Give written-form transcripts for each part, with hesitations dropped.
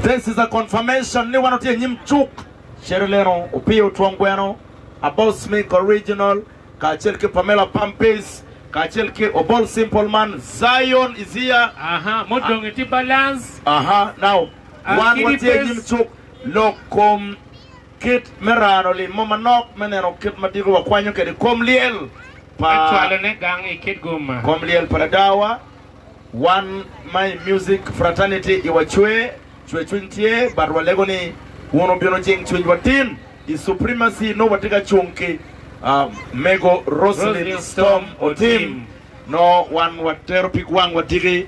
This is a confirmation. Ni wano tia nyimchuk. Sherileno, Upio Tuangweno, About Smith Original, Kachelke Pamela Pampis, Kachelke Obol Simple Man, Zion is here. Modong iti balance. Now, one watia nyimchuk, Lokom, Kit Merano, Mama Nok, Menero, Kit Madigo, Wakwanyo, Komliel, Komliel Paradawa, one my music fraternity, Iwachwe, Chwechuntie, Barwalegoni. Wono biono jeng chwenjwatin the supremacy no watika chunki Mego Roslyn Storm o team no one watero pick one watiki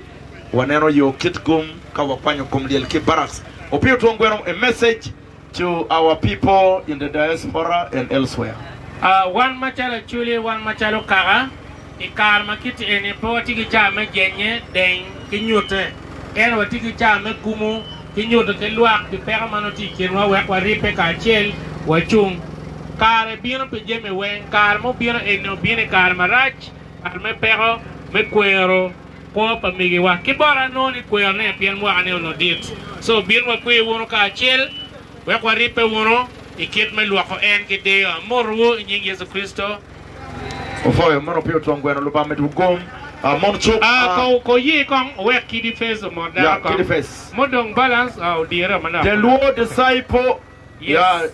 wanero yo kitgum kawapanyo kumliel ki barracks opio tuongweno a message to our people in the diaspora and elsewhere. One machalo chuli one machalo kara ikar makiti ene po watiki chame genye deng kinyute en watiki chame kumu kinyo de luak di permanenti kinwa wa ripe ka chel wa chung kar bien pe jeme wen kar mo bien eno bien kar marach ar me pero me cuero po pa migi wa kibora no ni cuero ne bien mo ane no dit so bien wa kwe wono ka chel wa ripe wono ikit me luak en ke de morwo nyi Yesu Kristo ofoyo mono pio tongweno luba me dugom Moncho ko ye kong work kidi face mo da kidi face modong balance dira mana the Lord disciple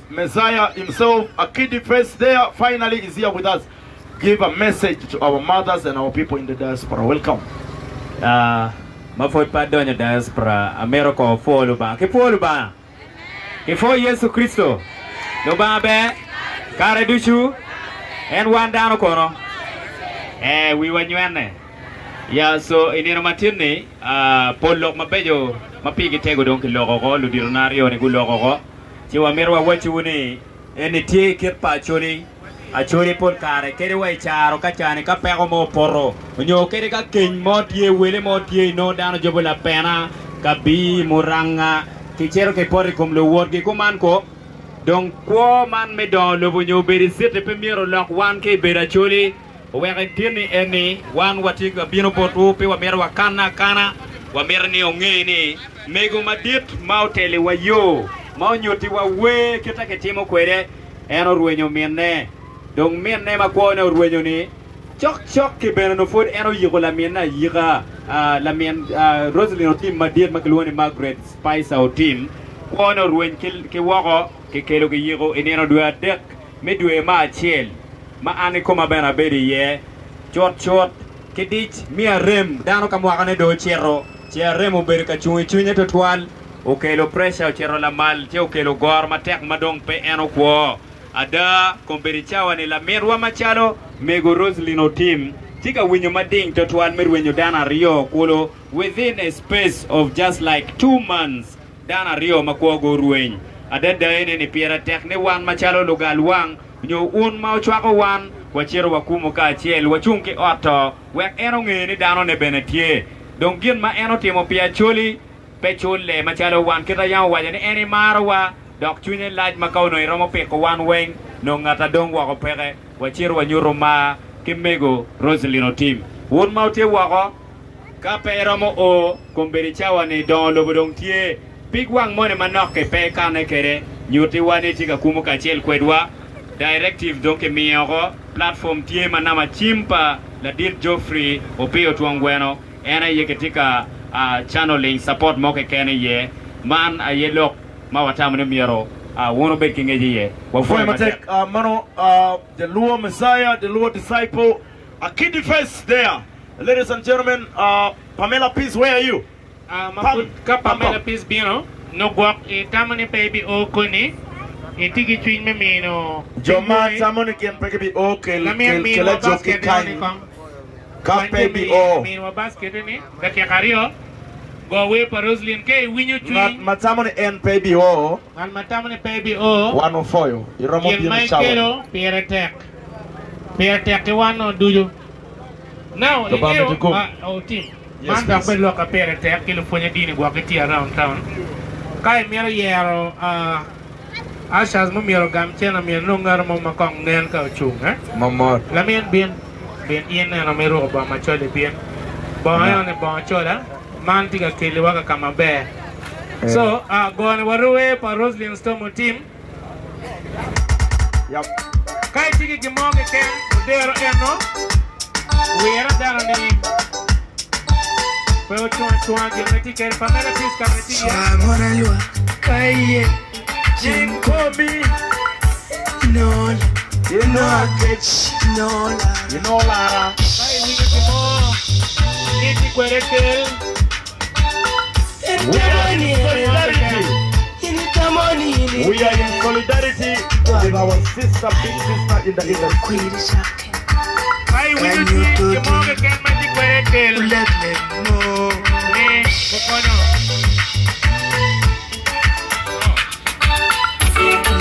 Messiah himself a kidi face there finally is here with us. Give a message to our mothers and our people in the diaspora. Welcome. Mafoi padonya diaspora America follow ba ke follow ba ke fo Yesu Kristo no ba be kare duchu and one down kono we wanywane. Yeah, so in Matine, Polo Mabejo, Mapigi Tego Donki Logo, Ludinario, and Gulogo, Chiwamira, what you need, and the tea kit Acholi, Acholi Polkare, Kedaway Charo, Kachani, Capero Poro, when you Kedaka King, Motie, William Motie, no down Jobula Pena, Kabi, Muranga, Kichero Keporicum, Luword, Kumanko, Don Quo Man Medon, Lubunyo, Bedi City Pemiro, Lock 1K, Bedacholi. Where tini any one watika bino potu wa mera wakana kana wa mera ni ongeni mego madit mautele wa yo maunyoti wa we kita ketimo kwere eno ruenyo mienne dong mienne makwo eno ruenyo ni chok ke beno no food eno yigo la mienne yiga la mien Roslyn team madit makloni Margaret Spice au team kwa eno ruen ke wako ke kelo ke yigo eneno dua dek medue ma chiel ma ane koma bena bedi ye chot kidich mia rem dano kamwakane do chero rem uberi ka chunye to twal okelo pressure chero la mal che okelo gor matek madong pe eno kwo ada komberi chawa ni la merwa machalo Mego Roslyn team tika winyo mading to twal merwenyo dana rio kulo within a space of just like 2 months dana rio makwo go rueny ada daene ni piera tek ne wan machalo lugal wang nyo un ma chwako wan wachero wakumo ka chiel wachunke oto wek eno ngeni dano ne benetie don gin ma eno timo pia choli pe chole machalo wan kita yang wajani eni marwa dok chunye laj makauno iromo peko wan weng no ngata dong wako peke wachero wanyuro ma Mego Roslyn team un ma utie wako ka pe iromo o komberi chawa ni don lobo dong tie pig wang mone manoke pe kane kere nyuti wani tika kumo ka chiel kwedwa directive donc mioko platform tie manama chimpa la dir Joffrey opio tuangweno ena ye ketika channeling support moke kene ye man ayelok mawatamne miero wono be kingeje ye wafoi matek mano the Lord Messiah, the Lord disciple, a kiddy face there. Ladies and gentlemen, Pamela Peace, where are you? Pamela Peace bino no guak tamani baby o kuni itigi twin me mino Joma tamani ken peke o kela joki kain ka baby o mino basket ni da ke kario go we pa Roslyn ke winyo twin matamani en baby o al matamani baby o wano foyo iromo bino chawa Pierre tek ke wano duju now team man da pe loka Pierre tek ke lo fonya dini go ke around town kai mero yero Ashas mo miro gam chena mi nungar mo makong nen ka chung mamot la mien bien ien na mero ba ma chole bien ba ayo ne ba chola man tiga kele waka kama be So, go on waruwe pa Roslyn Stomo team. Yep. Kai tiki kimoge ken udero eno. Wera darani. Pero chuan gilmeti ken pamela tis kameti ya. Mona lua kaye Jinkobi. non You know, non you know, Lara. Kai wiki kimo. Iti kwerekel. We are in solidarity. We are in solidarity with our sister, big sister in the industry. Kai wiki kimoge ken mati kwerekel. Let me know. Ne, kokono.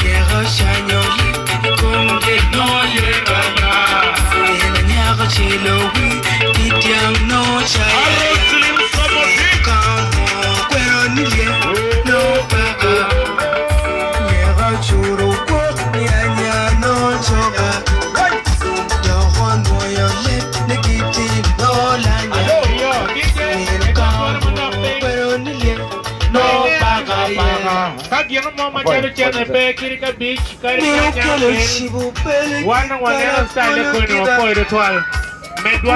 Nyero shanyo kumge no yerana. Nyero chilo wi tityang no chai. Muslim Samosi. Kanto kwero niye no baka. Nyero churo ko nyanya no choga. Dohon boyo let nikiti no lanya. Yo, DJ, Kwero niye No, baga. Kagino mama chero chene pe kirika beach kari Nero kanya kele shibu pele. wana style kono poiro twal medwa